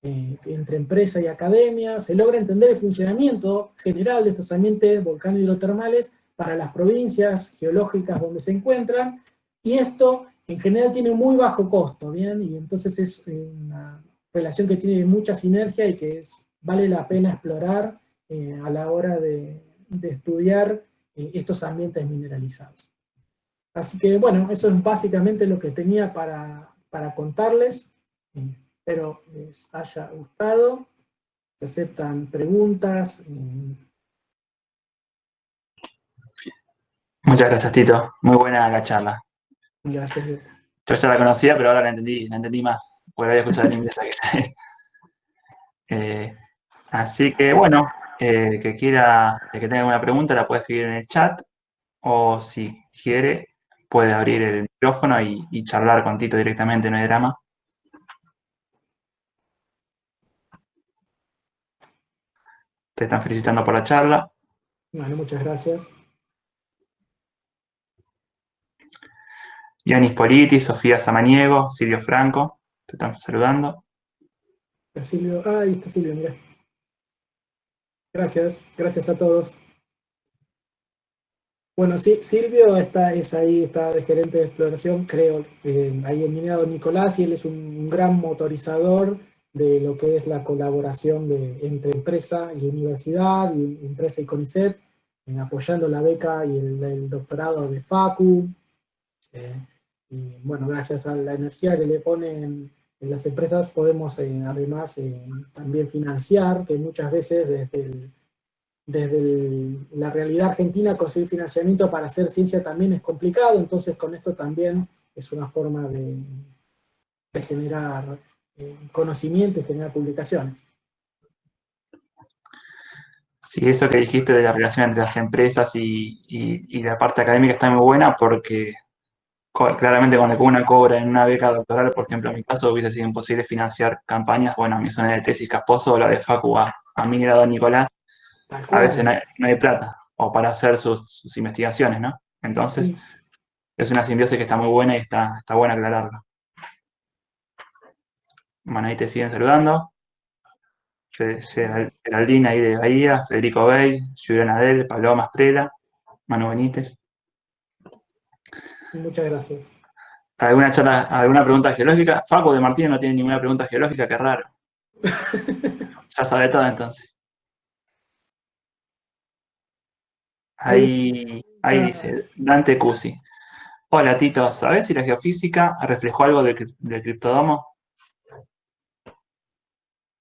entre empresa y academia, se logra entender el funcionamiento general de estos ambientes volcano-hidrotermales para las provincias geológicas donde se encuentran, y esto en general tiene un muy bajo costo, ¿bien? Y entonces es una relación que tiene mucha sinergia y que vale la pena explorar a la hora de estudiar estos ambientes mineralizados. Así que bueno, eso es básicamente lo que tenía para contarles. Espero les haya gustado. Se aceptan preguntas. Muchas gracias, Tito. Muy buena la charla. Gracias. Yo ya la conocía, pero ahora la entendí más. Porque la había escuchado en inglés aquella vez. Así que bueno, el que tenga alguna pregunta la puede escribir en el chat, o si quiere puede abrir el micrófono y charlar con Tito directamente, no hay drama. Te están felicitando por la charla. Bueno, muchas gracias. Yanis Politi, Sofía Samaniego, Silvio Franco, te están saludando. Silvio, ahí está Silvio, mira. Gracias a todos. Bueno, sí, Silvio está de gerente de exploración, creo, ahí en Minado Nicolás, y él es un gran motorizador de lo que es la colaboración entre empresa y universidad, y empresa y CONICET, apoyando la beca y el doctorado de FACU. Y bueno, gracias a la energía que le ponen en las empresas, podemos además también financiar, que muchas veces desde la realidad argentina conseguir financiamiento para hacer ciencia también es complicado. Entonces con esto también es una forma de generar conocimiento y generar publicaciones. Sí, eso que dijiste de la relación entre las empresas y la parte académica está muy buena, porque claramente cuando una cobra en una beca doctoral, por ejemplo, en mi caso hubiese sido imposible financiar campañas. Bueno, mi zona de tesis Casposo o la de Facu a mi grado Nicolás, Tal a veces cual. no hay plata. o para hacer sus investigaciones, ¿no? Entonces, Sí. es una simbiosis que está muy buena y está bueno aclararlo. Bueno, ahí te siguen saludando. Geraldine ahí de Bahía, Federico Bey, Julián Adel, Paloma Esprela, Manu Benítez. Muchas gracias. ¿Alguna pregunta geológica? Facu de Martínez no tiene ninguna pregunta geológica, qué raro. Ya sabe todo entonces. Ahí dice, Dante Cusi. Hola Tito, ¿sabés si la geofísica reflejó algo del criptodomo?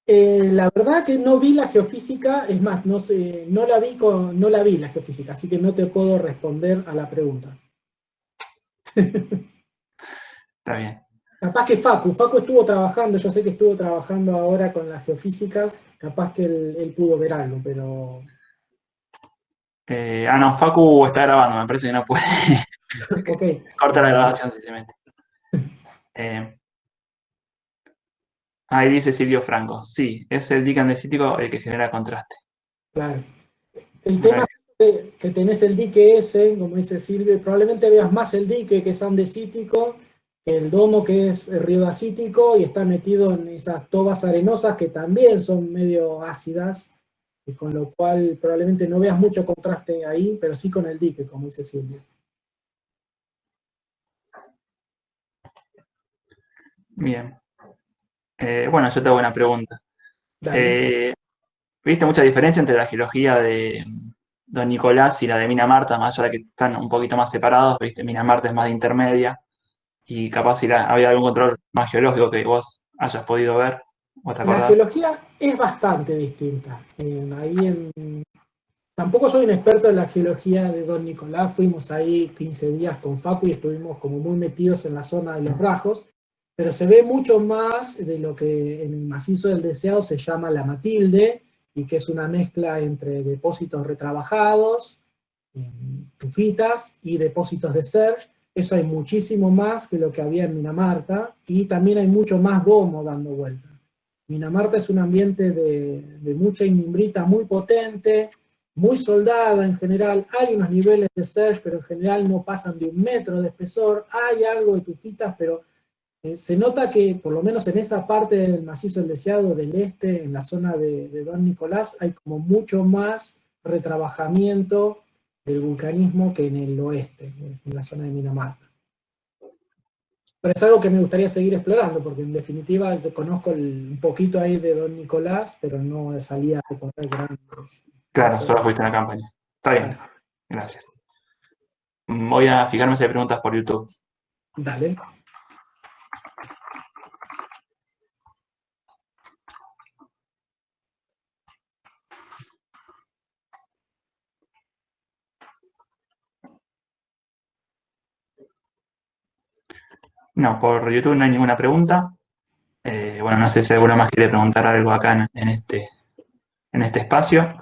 La verdad que no vi la geofísica, es más, no sé, no la vi la geofísica, así que no te puedo responder a la pregunta. Está bien. Capaz que Facu estuvo trabajando, yo sé que estuvo trabajando ahora con la geofísica, capaz que él pudo ver algo, pero... No, Facu está grabando, me parece que no puede. Ok. Corta la grabación si se mete. Ahí dice Silvio Franco. Sí, es el dique andesítico el que genera contraste. Claro. El tema es que tenés el dique ese, como dice Silvio, probablemente veas más el dique que es andesítico, que el domo que es riodacítico y está metido en esas tobas arenosas que también son medio ácidas, y con lo cual probablemente no veas mucho contraste ahí, pero sí con el dique, como dice Silvio. Bien. Bueno, yo te hago una pregunta. Dale. ¿Viste mucha diferencia entre la geología de Don Nicolás y la de Mina Marta, más allá de que están un poquito más separados? ¿Viste? Mina Marta es más de intermedia y capaz si había algún control más geológico que vos hayas podido ver o te La acordás. geología es bastante distinta. Tampoco soy un experto en la geología de Don Nicolás, fuimos ahí 15 días con Facu y estuvimos como muy metidos en la zona de los Rajos, pero se ve mucho más de lo que en el macizo del Deseado se llama la Matilde, y que es una mezcla entre depósitos retrabajados, tufitas y depósitos de serge. Eso hay muchísimo más que lo que había en Minamarta, y también hay mucho más domo dando vuelta. Minamarta es un ambiente de mucha inimbrita muy potente, muy soldada en general. Hay unos niveles de serge, pero en general no pasan de 1 metro de espesor. Hay algo de tufitas, pero se nota que, por lo menos en esa parte del macizo del Deseado del este, en la zona de Don Nicolás, hay como mucho más retrabajamiento del vulcanismo que en el oeste, en la zona de Minamarta. Pero es algo que me gustaría seguir explorando, porque en definitiva yo conozco un poquito ahí de Don Nicolás, pero no salía a recorrer grandes. Claro, solo fuiste a la campaña. Está bien, gracias. Voy a fijarme si hay preguntas por YouTube. Dale. No, por YouTube no hay ninguna pregunta. Bueno, no sé si alguno más quiere preguntar algo acá en este espacio.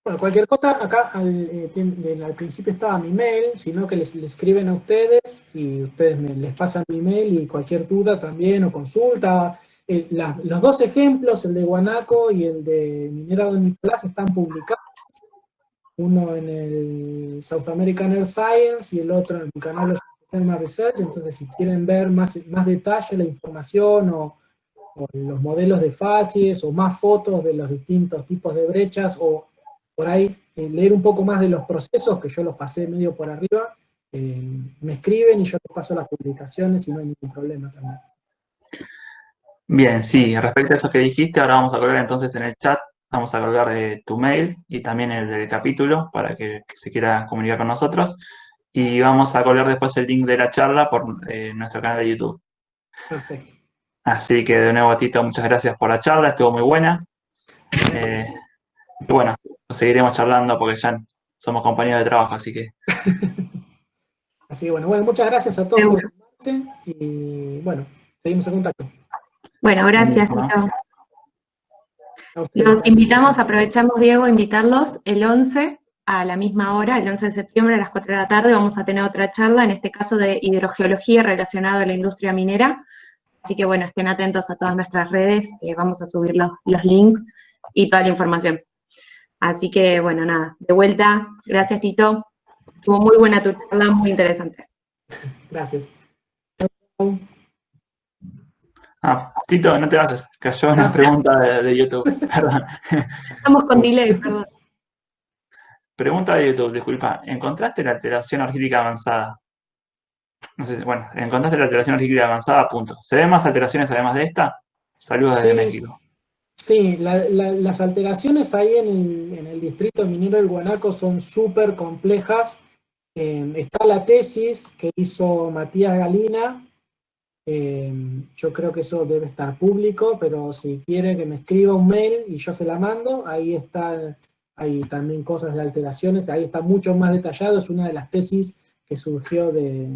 Bueno, cualquier cosa, acá al principio estaba mi mail, sino que les escriben a ustedes y ustedes les pasan mi mail, y cualquier duda también o consulta. Los dos ejemplos, el de Guanaco y el de Minera Don Nicolás, están publicados. Uno en el South American Earth Science y el otro en el canal de Thermal Research. Entonces, si quieren ver más detalle la información o los modelos de fases o más fotos de los distintos tipos de brechas, o por ahí leer un poco más de los procesos, que yo los pasé medio por arriba, me escriben y yo les paso las publicaciones y no hay ningún problema también. Bien, sí, respecto a eso que dijiste, ahora vamos a colgar entonces en el chat, vamos a colgar tu mail y también el del capítulo para que se quiera comunicar con nosotros, y vamos a colgar después el link de la charla por nuestro canal de YouTube. Perfecto. Así que de nuevo, Tito, muchas gracias por la charla, estuvo muy buena. Y bueno, seguiremos charlando porque ya somos compañeros de trabajo, así que... Así que bueno, muchas gracias a todos por sumarse y bueno, seguimos en contacto. Bueno, gracias, Buenísimo. Tito. A ustedes. Los invitamos, aprovechamos, Diego, a invitarlos el 11 a la misma hora, el 11 de septiembre a las 4 de la tarde, vamos a tener otra charla, en este caso de hidrogeología relacionada a la industria minera. Así que bueno, estén atentos a todas nuestras redes, vamos a subir los links y toda la información. Así que, bueno, nada, de vuelta, gracias Tito. Estuvo muy buena tu charla, muy interesante. Gracias. Tito, no te vayas. Cayó una pregunta de YouTube. Perdón. Estamos con delay, perdón. Pregunta de YouTube, disculpa. ¿Encontraste la alteración orgítica avanzada? No sé, bueno, encontraste la alteración orgítica avanzada, punto. ¿Se ven más alteraciones además de esta? Saludos desde México. Sí, las alteraciones ahí en el distrito minero del Guanaco son súper complejas. Está la tesis que hizo Matías Galina. Yo creo que eso debe estar público, pero si quiere que me escriba un mail y yo se la mando, ahí está, hay también cosas de alteraciones, ahí está mucho más detallado, es una de las tesis que surgió de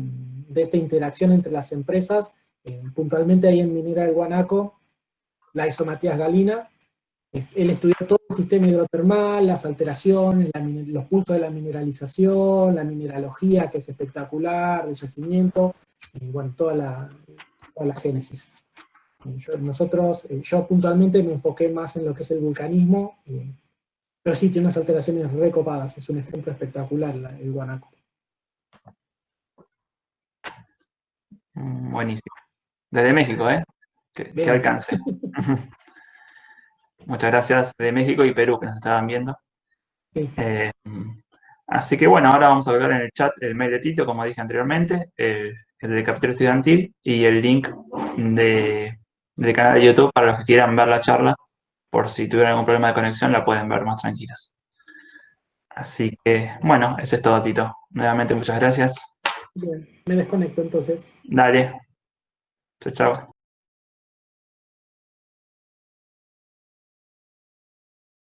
esta interacción entre las empresas, puntualmente ahí en Minera del Guanaco, la hizo Matías Galina. Él estudió todo el sistema hidrotermal, las alteraciones, los pulsos de la mineralización, la mineralogía, que es espectacular, el yacimiento, y bueno, toda la génesis. Yo puntualmente me enfoqué más en lo que es el vulcanismo, pero sí tiene unas alteraciones recopadas, es un ejemplo espectacular el Guanaco. Buenísimo. Desde México, que alcance. Muchas gracias de México y Perú que nos estaban viendo. Sí. Así que bueno, ahora vamos a colocar en el chat el mail de Tito, como dije anteriormente, el del capítulo estudiantil y el link del canal de YouTube para los que quieran ver la charla. Por si tuvieran algún problema de conexión, la pueden ver más tranquilos. Así que, bueno, eso es todo, Tito. Nuevamente, muchas gracias. Bien, me desconecto entonces. Dale. Chau, chau.